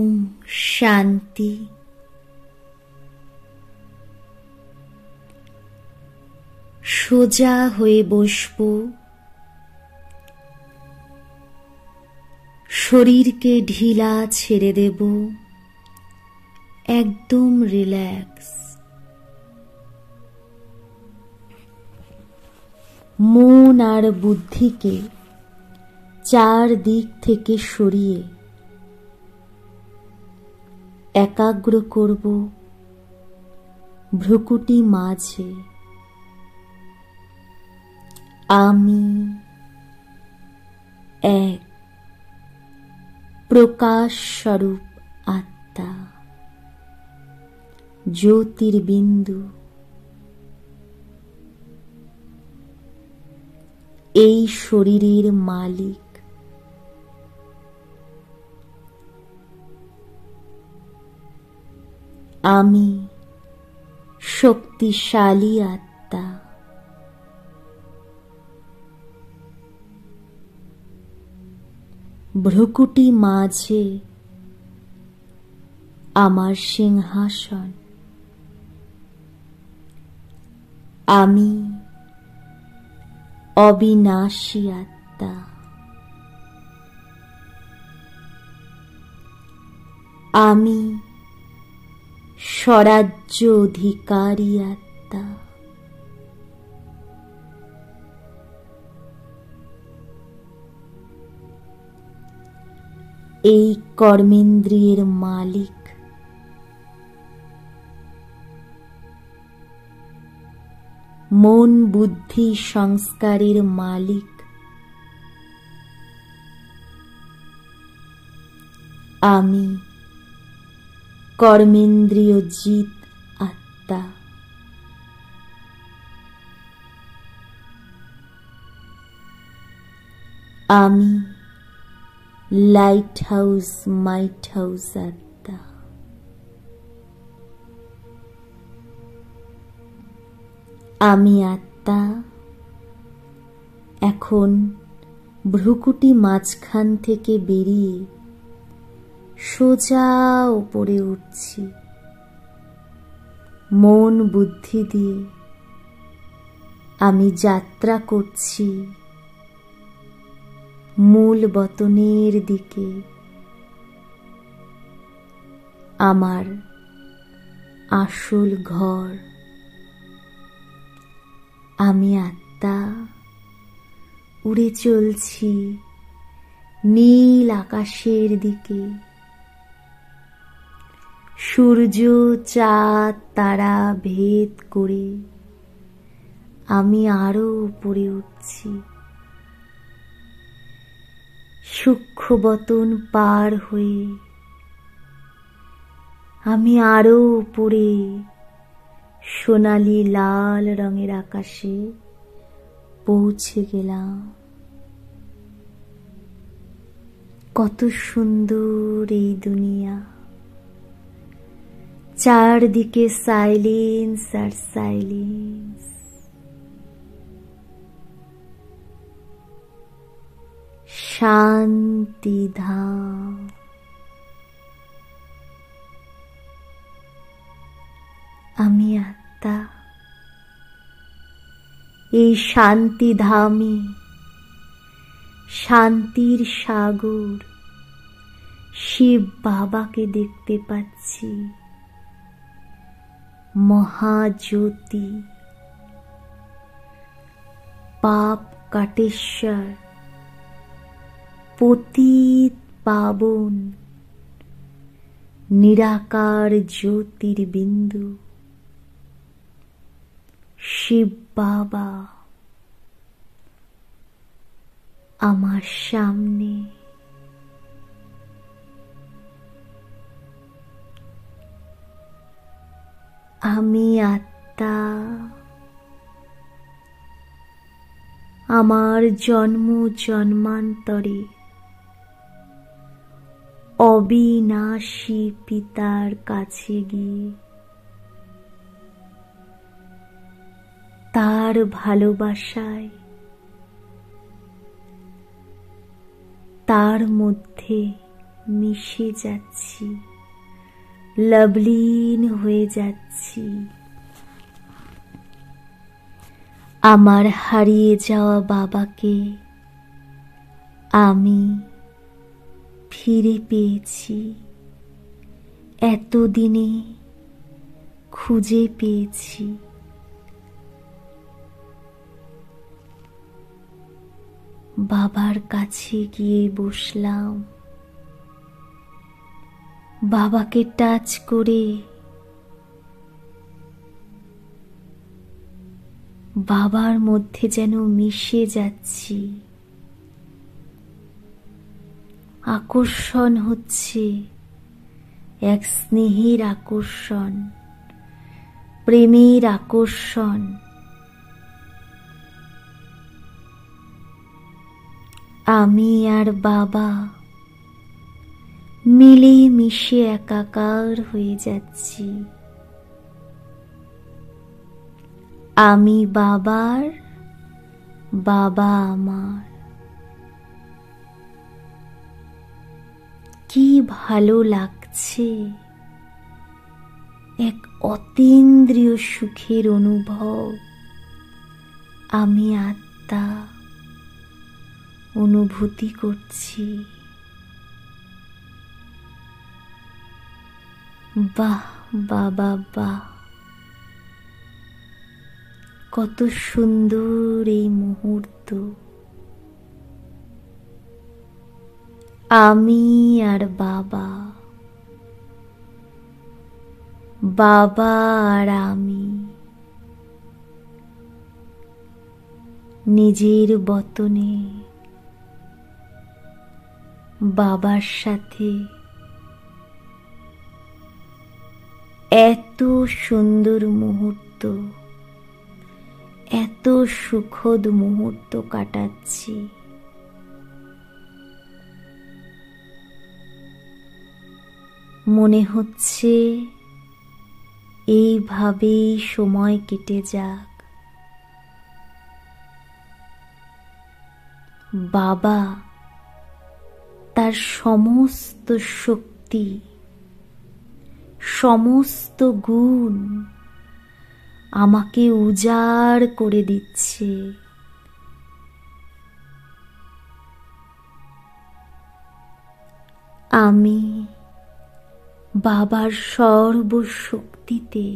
ওম শান্তি। সোজা হয়ে বসব, শরীরকে ঢিলা ছেড়ে দেব, একদম রিল্যাক্স। মন আর বুদ্ধিকে চারদিক থেকে সরিয়ে একাগ্র করব ভ্রুকুটি মাঝে। আমি এক প্রকাশ স্বরূপ আত্মা, জ্যোতির্বিন্দু। এই শরীরের মালিক আমি, শক্তিশালী আত্মা। ভ্রুকুটি মাঝে আমার সিংহাসন। আমি অবিনাশী আত্মা। আমি স্বরাজ্য অধিকারী আত্মা। এই কর্মেন্দ্রিয়ের মালিক মন বুদ্ধি সংস্কারের মালিক আমি, কর্মেন্দ্রিয় জিত আত্মা। আমি লাইট হাউস মাইট হাউস আত্মা। আমি আত্মা এখন ভ্রুকুটি মাঝখান থেকে বেরিয়ে সোজা উপরে উঠছি। মন বুদ্ধি দিয়ে আমি যাত্রা করছি মূল বতনের দিকে। আমার আসল ঘর। আমি আত্মা উড়ে চলছি নীল আকাশের দিকে। সূর্য চাঁদ তারা ভেদ করে আমি আরো উপরে উঠছি। সূক্ষ্ম বতন পার হয়ে আমি আরো উপরে সোনালি লাল রঙের আকাশে পৌঁছে গেলাম। কত সুন্দর এই দুনিয়া। চারদিকে সাইলেন্স আর সাইলেন্স। শান্তি ধাম। আমি আত্মা এই শান্তি ধামে শান্তির সাগর শিব বাবাকে দেখতে পাচ্ছি। মহাজ্যোতি পাপ কাটেশ্বর পতিত পাবন নিরাকার জ্যোতির্বিন্দু শিব বাবা আমার সামনে। আমি আত্মা আমার জন্ম জন্মান্তরে অবিনাশী পিতার কাছে গিয়ে তার ভালোবাসায় তার মধ্যে মিশে যাচ্ছি, লবলীন হয়ে যাচ্ছি। আমার হারিয়ে যাওয়া বাবাকে আমি ফিরে পেয়েছি, এতদিনে খুঁজে পেয়েছি। বাবার কাছে গিয়ে বসলাম, বাবাকে টাচ করে বাবার মধ্যে যেন মিশে যাচ্ছি। আকর্ষণ হচ্ছে, এক স্নেহের আকর্ষণ, প্রেমের আকর্ষণ। আমি আর বাবা মিলে মিশে একাকার হয়ে যাচ্ছি। আমি বাবার, বাবা আমার। কি ভালো লাগছে, এক অতীন্দ্রিয় সুখের অনুভব। আমি আত্মা অনুভূতি করছি। বাহ বাবা বাহ, কত সুন্দর এই মুহূর্ত। আমি আর বাবা, বাবা আর আমি, নিজের বতনে বাবার সাথে এত সুন্দর মুহূর্ত, এত সুখদ মুহূর্ত কাটাচ্ছি। মনে হচ্ছে এইভাবেই সময় কেটে যাক। বাবা তার সমস্ত শক্তি, সমস্ত গুণ আমাকে উজাড় করে দিচ্ছে। আমি বাবার সর্বশক্তিতে,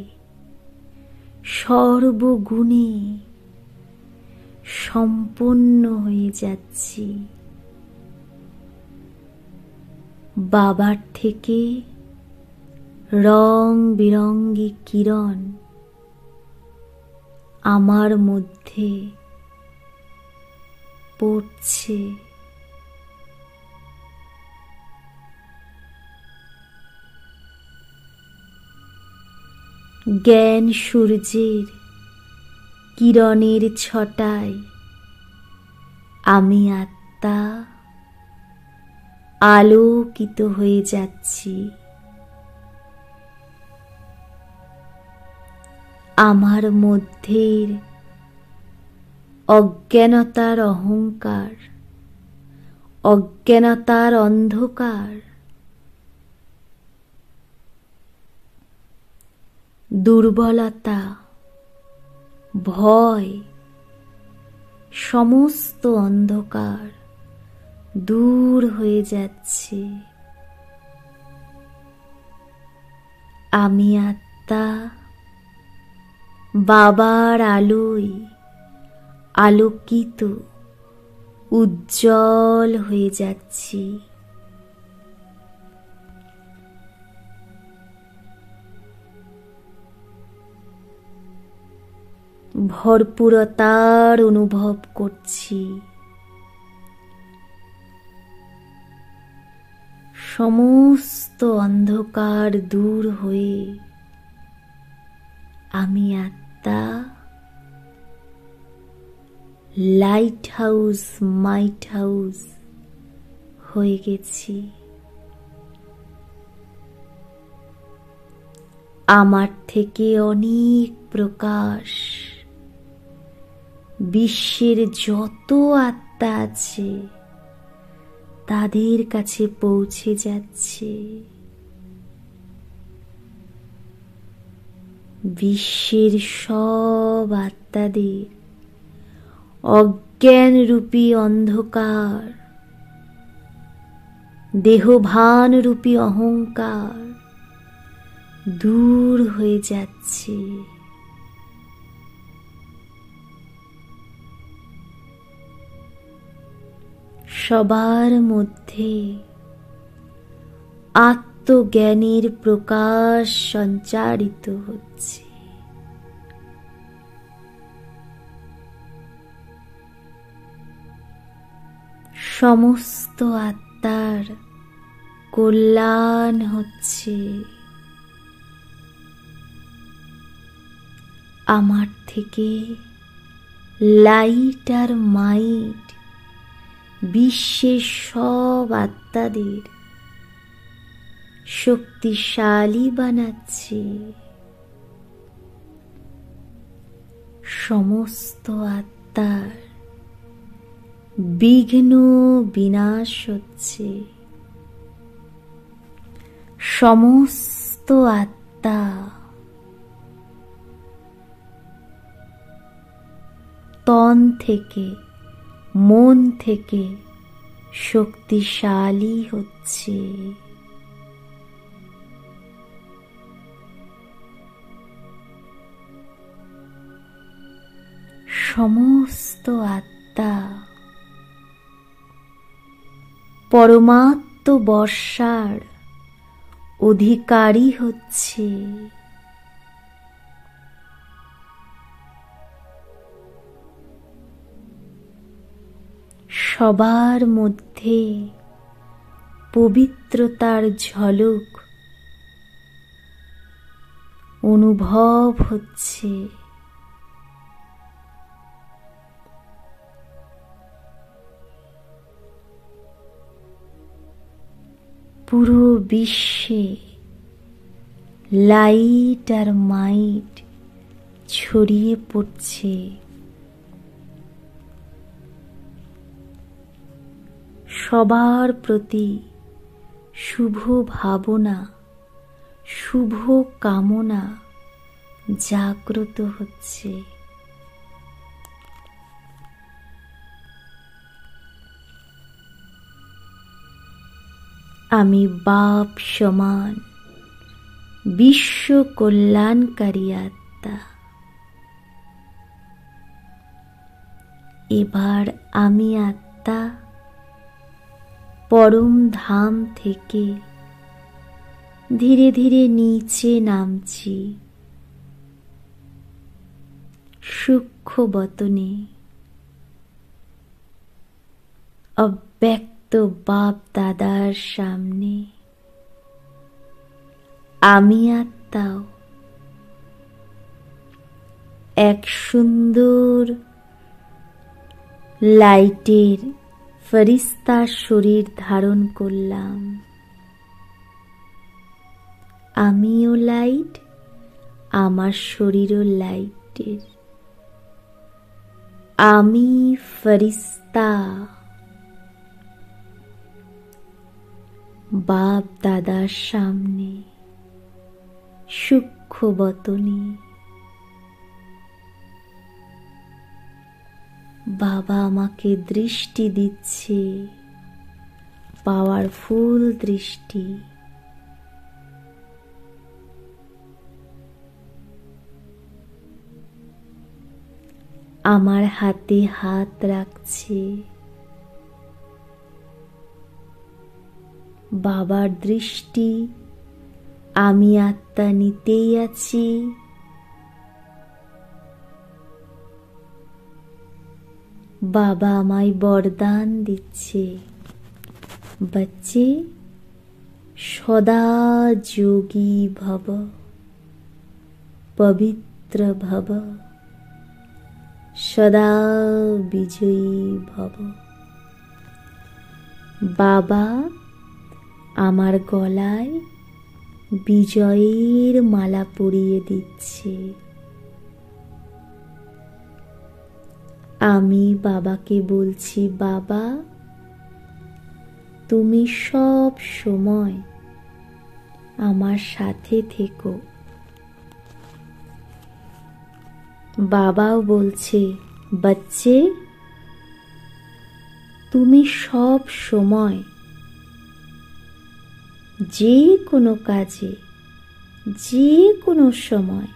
সর্বগুণে সম্পন্ন হয়ে যাচ্ছি। বাবার থেকে রং বিরঙ্গি কিরণ আমার মধ্যে পড়ছে। জ্ঞান সূর্যের কিরণের ছটায় আমি আত্মা আলোকিত হয়ে যাচ্ছি। আমার মধ্যের অজ্ঞানতার অহংকার, অজ্ঞানতার অন্ধকার, দুর্বলতা, ভয়, সমস্ত অন্ধকার দূর হয়ে যাচ্ছে। আমি আত্মা বাবার আলোয় আলোকিত, উজ্জ্বল হয়ে যাচ্ছি। ভরপুরতার অনুভব করছি। সমস্ত অন্ধকার দূর হয়ে আমি আত্মা লাইট হাউস, মাইট হাউস হয়ে গেছি। আমার থেকে অনেক প্রকাশ, বিশ্বের যত আত্মা আছে তাদের কাছে পৌঁছে যাচ্ছে। বিশ্বের সব আত্মাদের অজ্ঞানরূপী অন্ধকার, দেহভানরূপী অহংকার দূর হয়ে যাচ্ছে। সবার মধ্যে আত্মজ্ঞানের প্রকাশ সঞ্চারিত হচ্ছে। সমস্ত আত্মার কল্যাণ হচ্ছে। আমার থেকে লাইট আর মাইট বিশ্বের সব আত্মাদের শক্তিশালী বানাচ্ছে। সমস্ত আত্মার বিঘ্ন বিনাশ হচ্ছে। সমস্ত আত্মা তন থেকে মন থেকে শক্তিশালী হচ্ছে। সমস্ত আত্মা পরমাত্ম বর্ষার অধিকারী হচ্ছে। সবার মধ্যে পবিত্রতার ঝলক অনুভব হচ্ছে। পুরো বিশ্বে লাইট আর মাইট ছড়িয়ে পড়ছে। সবার প্রতি শুভ ভাবনা, শুভ কামনা জাগ্রত হচ্ছে। আমি বাপ সমান বিশ্ব কল্যাণকারী আত্মা। এবার আমি আত্মা পরম ধাম থেকে ধীরে ধীরে নিচে নামছি। সূক্ষ্ম বতনে অব্যক্ত বাপ দাদার সামনে আমি আত্মাও এক সুন্দর লাইটের ফরিস্তার শরীর ধারণ করলাম। আমিও লাইট, আমার শরীরও লাইটের। আমি ফরিস্তা বাপ দাদার সামনে সূক্ষ্ম বতনে। বাবা আমাকে দৃষ্টি দিচ্ছে, পাওয়ারফুল দৃষ্টি। আমার হাতে হাত রাখছে। বাবার দৃষ্টি আমি আত্মা নিতেই আছি। বাবা আমায় বরদান দিচ্ছে, বচ্চে সদা যোগী ভব, পবিত্র ভব, সদা বিজয়ী ভব। বাবা আমার গলায় বিজয়ের মালা পরিয়ে দিচ্ছে। আমি বাবাকে বলছি, বাবা তুমি সব সময় আমার সাথে থেকো। বাবাও বলছে, বাচ্চে, তুমি সব সময় যে কোনো কাজে, যে কোনো সময়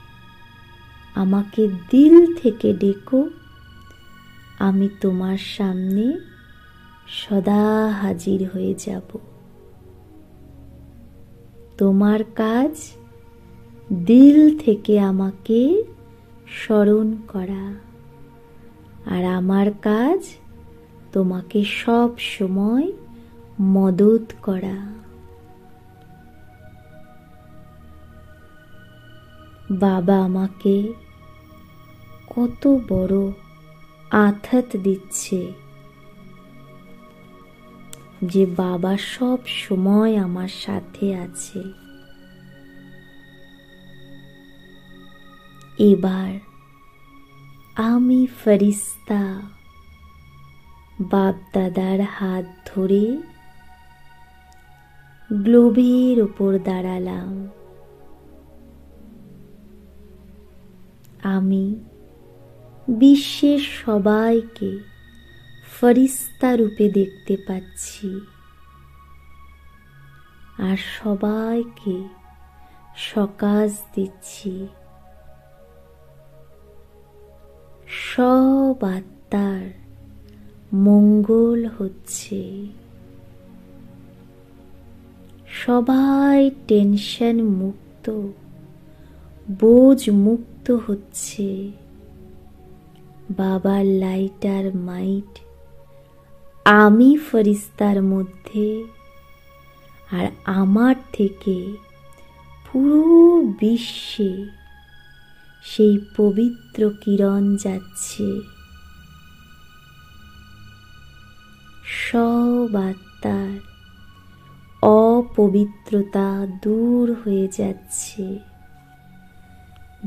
আমাকে দিল থেকে ডেকো, আমি তোমার সামনে সদা হাজির হয়ে যাব। তোমার কাজ দিল থেকে আমাকে স্মরণ করা, আর আমার কাজ তোমাকে সব সময় মদত করা। বাবা আমাকে কত বড় আঘাত দিচ্ছে যে বাবা সব সময় আমার সাথে আছে। এবার আমি ফেরেশতা বাপ দাদার হাত ধরে গ্লোবের উপর দাঁড়ালাম। আমি বিশ্বের সবাইকে ফেরেশতা রূপে দেখতে পাচ্ছি, আর সবাইকে সকাজ দিচ্ছি। সব আত্মার মঙ্গল হচ্ছে। সবাই টেনশন মুক্ত, বোঝ মুক্ত হচ্ছে। বাবার লাইট আর মাইট আমি ফেরেশতার মধ্যে, আর আমার থেকে পুরো বিশ্বে সেই পবিত্র কিরণ যাচ্ছে। সব আত্মার অপবিত্রতা দূর হয়ে যাচ্ছে।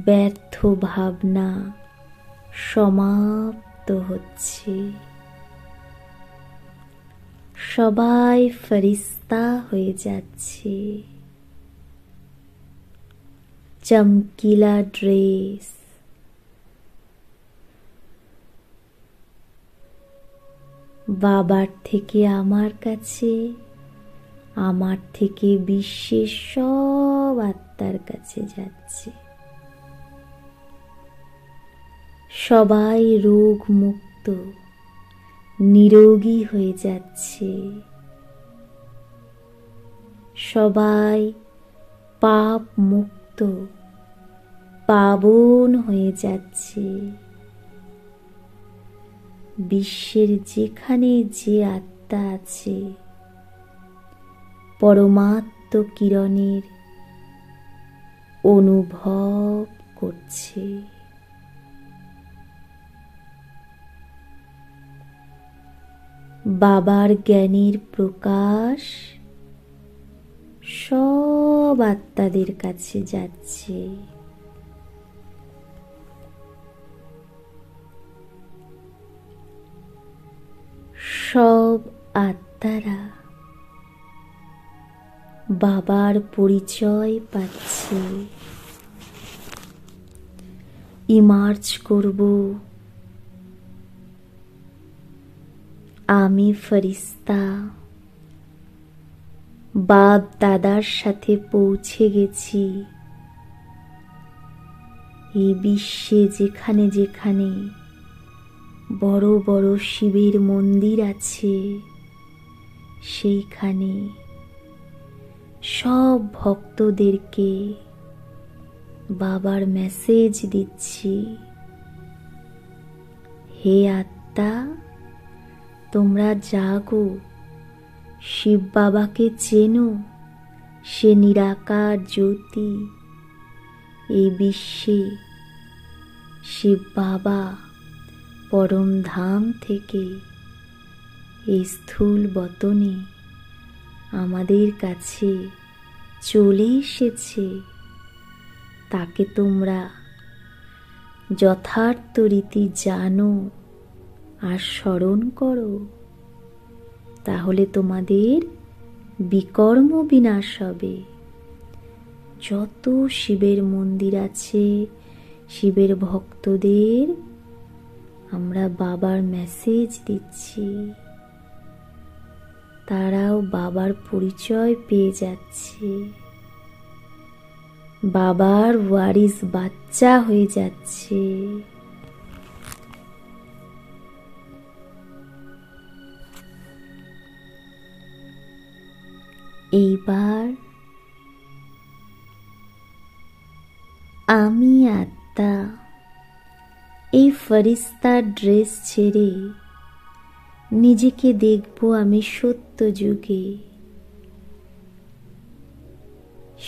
ব্যর্থ ভাবনা সমাপ্ত হচ্ছে। সবাই ফেরেশতা হয়ে যাচ্ছে। চমকিলা ড্রেস, বাবার থেকে আমার কাছে, আমার থেকে বিশ্বের সব আত্মার কাছে যাচ্ছে। সবাই রোগ মুক্ত, নিরোগী হয়ে যাচ্ছে। সবাই পাপ মুক্ত, পাবন হয়ে যাচ্ছে। বিশ্বের যেখানে যে আত্মা আছে, পরমাত্ম কিরণের অনুভব করছে। বাবার জ্ঞানের প্রকাশ সব আত্মাদের কাছে যাচ্ছে। সব আত্মারা বাবার পরিচয় পাচ্ছে। ইমার্জ করব, আমি ফেরেশতা বাপ দাদার সাথে পৌঁছে গেছি। এই বিশ্বে যেখানে যেখানে বড় বড় শিবের মন্দির আছে, সেইখানে সব ভক্তদেরকে বাবার মেসেজ দিচ্ছি, হে আত্মা, তোমরা জাগো, শিব বাবাকে চেনো, সে নিরাকার জ্যোতি। এই বিশ্বে শিব বাবা পরম ধাম থেকে এই স্থূল বতনে আমাদের কাছে চলে এসেছে। তাকে তোমরা যথার্থ রীতি জানো আর স্মরণ করো, তাহলে তোমাদের বিকর্ম বিনাশ হবে। যত শিবের মন্দির আছে, শিবের ভক্তদের আমরা বাবার মেসেজ দিচ্ছি, তারাও বাবার পরিচয় পেয়ে যাচ্ছে, বাবার ওয়ারিস বাচ্চা হয়ে যাচ্ছে। এইবার আমি আত্মা এই ফরিস্তার ড্রেস ছেড়ে নিজেকে দেখব আমি সত্য যুগে।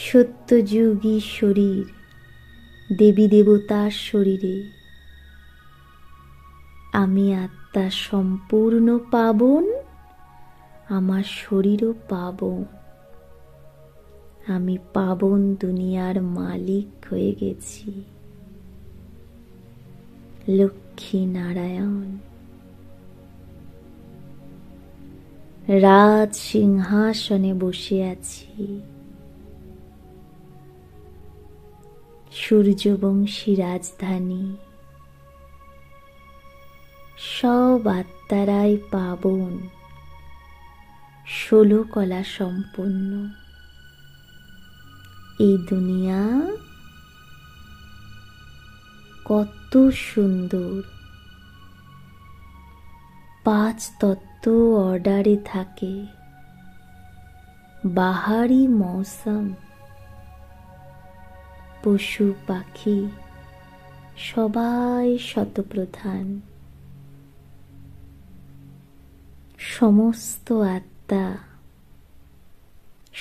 সত্যযুগী শরীর দেবী দেবতার শরীরে। আমি আত্মা সম্পূর্ণ পাবন, আমার শরীরও পাবন। আমি পাবন দুনিয়ার মালিক হয়ে গেছি। লক্ষ্মী নারায়ণ রাজ সিংহাসনে বসে আছি। সূর্যবংশী রাজধানী। সব আত্মারাই পাবন, 16 কলা সম্পন্ন। এই দুনিয়া কত সুন্দর। 5 তত্ত্ব অর্ডারে থাকে। বাহারি মৌসুম, পশু পাখি সবাই শতপ্রধান। সমস্ত আত্মা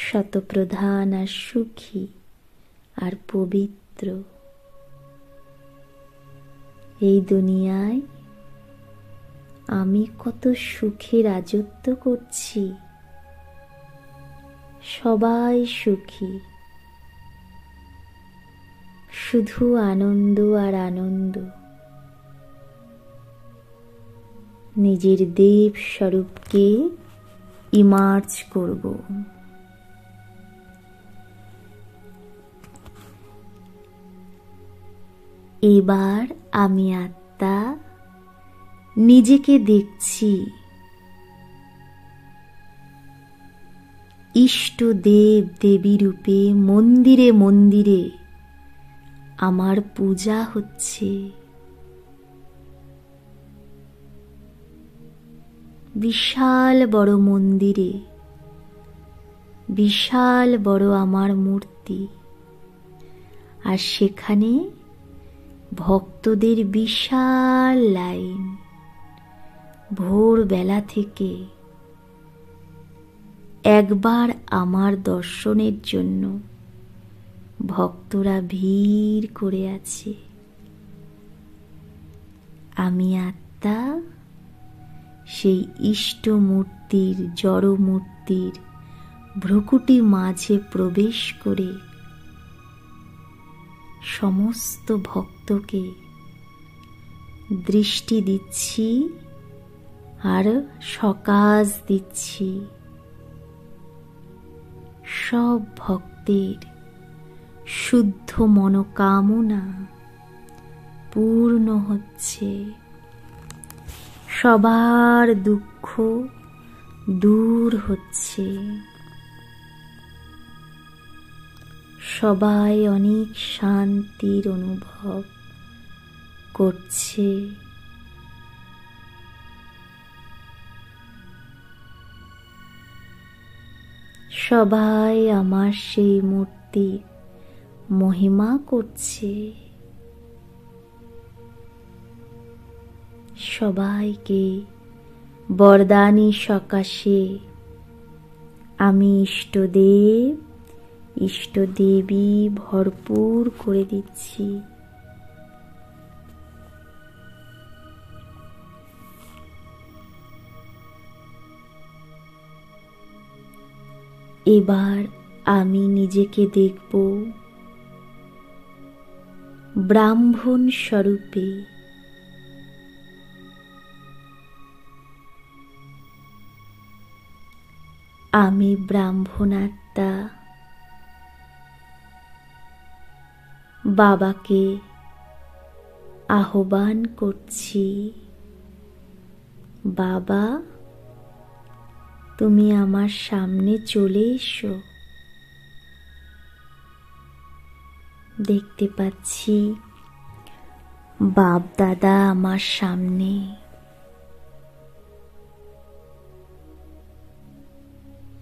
শতপ্রধান আর সুখী আর পবিত্র। এই দুনিয়ায় আমি কত সুখে রাজত্ব করছি। সবাই সুখী, শুধু আনন্দ আর আনন্দ। নিজের দেব স্বরূপকে ইমার্জ করব। এবার আমি আত্মা নিজেকে দেখছি ইষ্ট দেব দেবী রূপে। মন্দিরে মন্দিরে আমার পূজা হচ্ছে। বিশাল বড় মন্দিরে বিশাল বড় আমার মূর্তি, আর সেখানে ভক্তদের বিশাল লাইন। ভোরবেলা থেকে একবার আমার দর্শনের জন্য ভক্তরা ভিড় করে আছে। আমি আত্মা সেই ইষ্ট মূর্তির, জড় মূর্তির ভ্রুকুটি মাঝে প্রবেশ করে সমস্ত ভক্তকে দৃষ্টি দিচ্ছি আর সকাশ দিচ্ছি। সব ভক্তের শুদ্ধ মনোকামনা পূর্ণ হচ্ছে। সবার দুঃখ দূর হচ্ছে। সবাই অনেক শান্তির অনুভব করছে। সবাই আমার সেই মূর্তির মহিমা করছে। সবাইকে বরদানি সকাশে আমি ইষ্টদেব ইষ্টদেবী ভরপুর করে দিচ্ছি। এবার আমি নিজেকে দেখব ব্রাহ্মণ স্বরূপে। আমি ব্রাহ্মণ আত্মা বাবাকে আহ্বান করছি। বাবা, তুমি আমার সামনে চলে এসো। দেখতে পাচ্ছি বাপ দাদা আমার সামনে।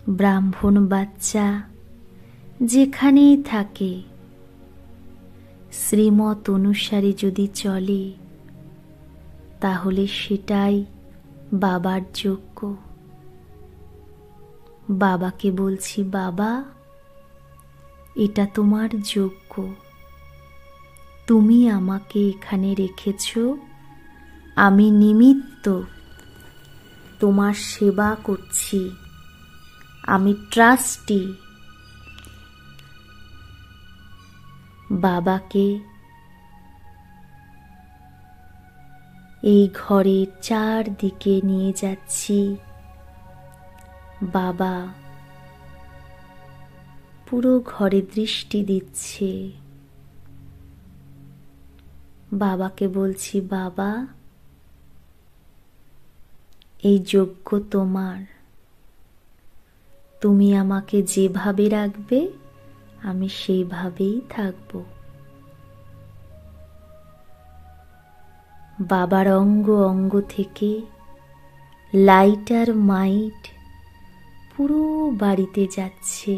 ব্রাহ্মণ বাচ্চা যেখানেই থাকে শ্রীমত অনুসারে যদি চলে তাহলে সেটাই বাবার যোগ্য। বাবাকে বলছি, বাবা, এটা তোমার যোগ্য। তুমি আমাকে এখানে রেখেছ, আমি নিমিত্ত তোমার সেবা করছি। আমি ট্রাস্টি। বাবাকে এই ঘরের চারদিকে নিয়ে যাচ্ছি। বাবা পুরো ঘরে দৃষ্টি দিচ্ছে। বাবাকে বলছি, বাবা, এই যজ্ঞ তোমার। তুমি আমাকে যেভাবে রাখবে আমি সেইভাবেই থাকব। বাবার অঙ্গ অঙ্গ থেকে লাইট আর মাইট পুরো বাড়িতে যাচ্ছে,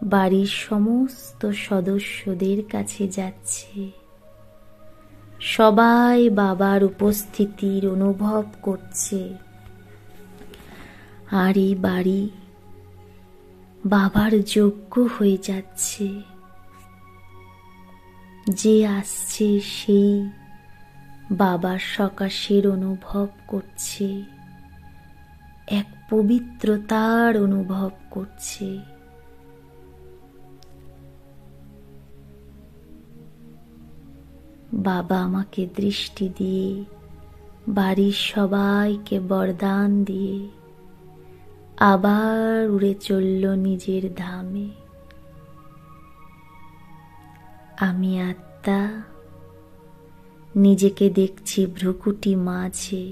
বাড়ির সমস্ত সদস্যদের কাছে যাচ্ছে। সবাই বাবার উপস্থিতির অনুভব করছে। আর এই বাড়ি বাবার যোগ্য হয়ে যাচ্ছে। যে আসছে সেই বাবার সকাশের অনুভব করছে, এক পবিত্রতার অনুভব করছে। বাবা আমাকে দৃষ্টি দিয়ে বাড়ির সবাইকে বরদান দিয়ে আবার উড়ে চলল নিজের ধামে। আমি আত্মা নিজেকে দেখছি ভ্রুকুটি মাঝে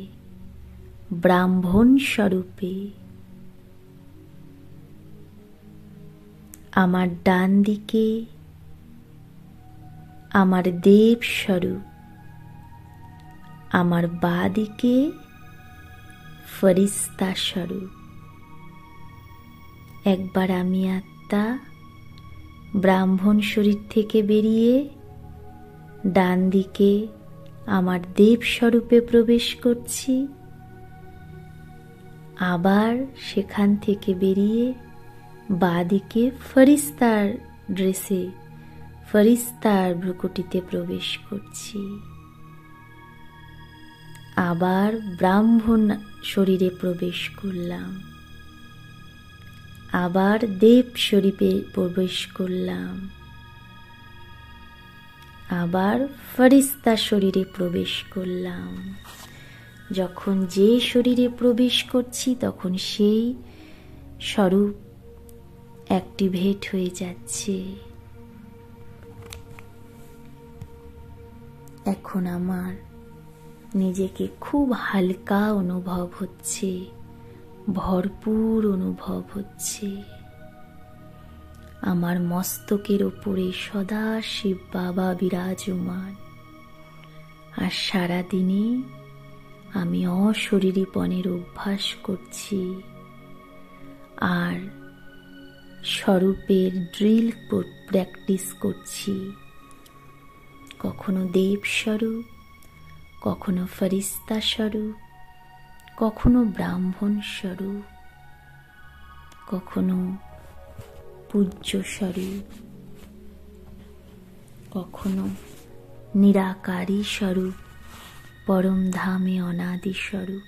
ব্রাহ্মণ স্বরূপে। আমার ডান দিকে আমার দেব স্বরূপ, আমার বাঁ দিকে ফরিস্তা স্বরূপ। একবার আমি আত্মা ব্রাহ্মণ শরীর থেকে বেরিয়ে ডান দিকে আমার দেব স্বরূপে প্রবেশ করছি, আবার সেখান থেকে বেরিয়ে বাঁ দিকে ফরিস্তার ড্রেসে ফরিস্তার ভ্রুকুটিতে প্রবেশ করছি। আবার ব্রাহ্মণ শরীরে প্রবেশ করলাম, আবার দেব শরীরে প্রবেশ করলাম, আবার ফরিস্তা শরীরে প্রবেশ করলাম। যখন যে শরীরে প্রবেশ করছি তখন সেই স্বরূপ অ্যাক্টিভেট হয়ে যাচ্ছে। এখন আমার নিজেকে খুব হালকা অনুভব হচ্ছে, ভরপুর অনুভব হচ্ছে। আমার মস্তকের ওপরে সদা শিব বাবা বিরাজমান। আর সারাদিনে আমি অশরীরীপনের অভ্যাস করছি আর স্বরূপের ড্রিল প্র্যাকটিস করছি। কখনো দেব স্বরূপ, কখনো ফরিস্তা স্বরূপ, কখনো ব্রাহ্মণ স্বরূপ, কখনো পূজ্য স্বরূপ, কখনো নিরাকারী স্বরূপ, পরম ধামে অনাদি স্বরূপ।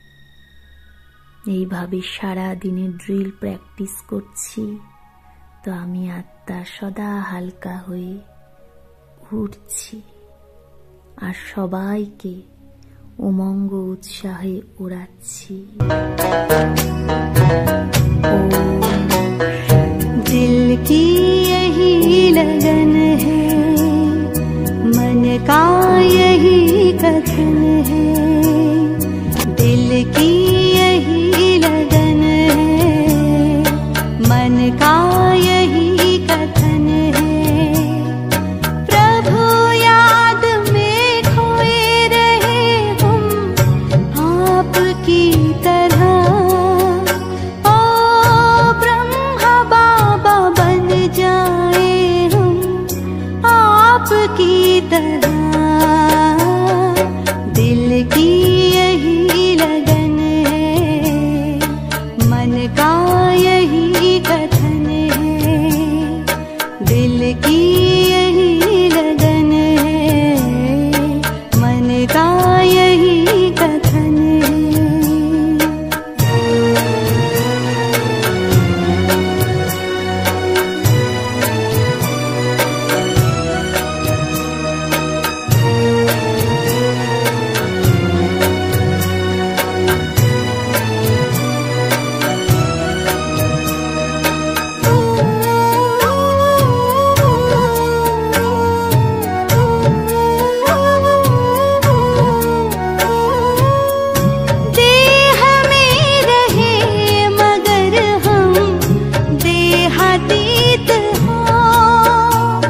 এইভাবে সারা দিনে ড্রিল প্র্যাকটিস করছি। তো আমি আত্মা সদা হালকা হয়ে উঠছি আর সবাইকে উমঙ্গ উৎসাহে ওড়াচ্ছি। दिल की यही लगन है, मन का यही कथन है। दिल की यही लगन है, मन का यही कथन है। प्रभु याद में खोए रहे हम आपकी तरह। ओ ब्रह्मा बाबा बन जाए हम आपकी तरह। दिल की यही लगन है, मन का यही कथन है। दिल की यही लगन है, मन का यही कथन है। देह में रहे मगर हम देहातीत हों।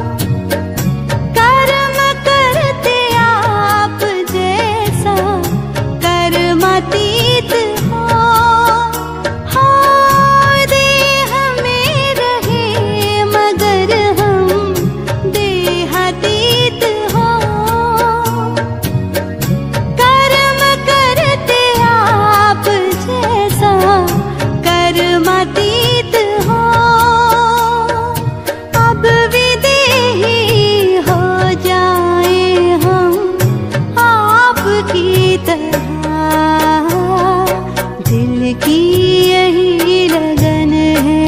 कर्म करते आप जैसा कर्मातीत हों। देह में रहे मगर हम देहातीत हों। कर्म करते आप जैसा कर्मातीत हो। अब विदेही हो जाए हम आपकी तरह। दिल की यही लगन है,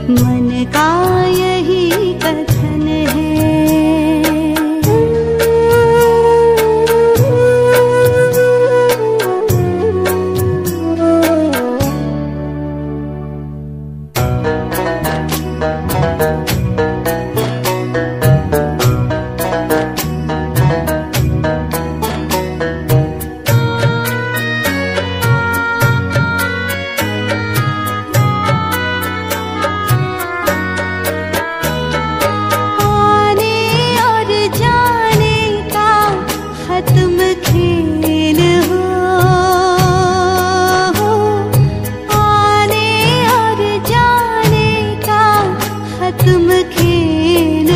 मन का यही कथन है। आने और जाने का खत्म खेल हो। आने और जाने का खत्म खेल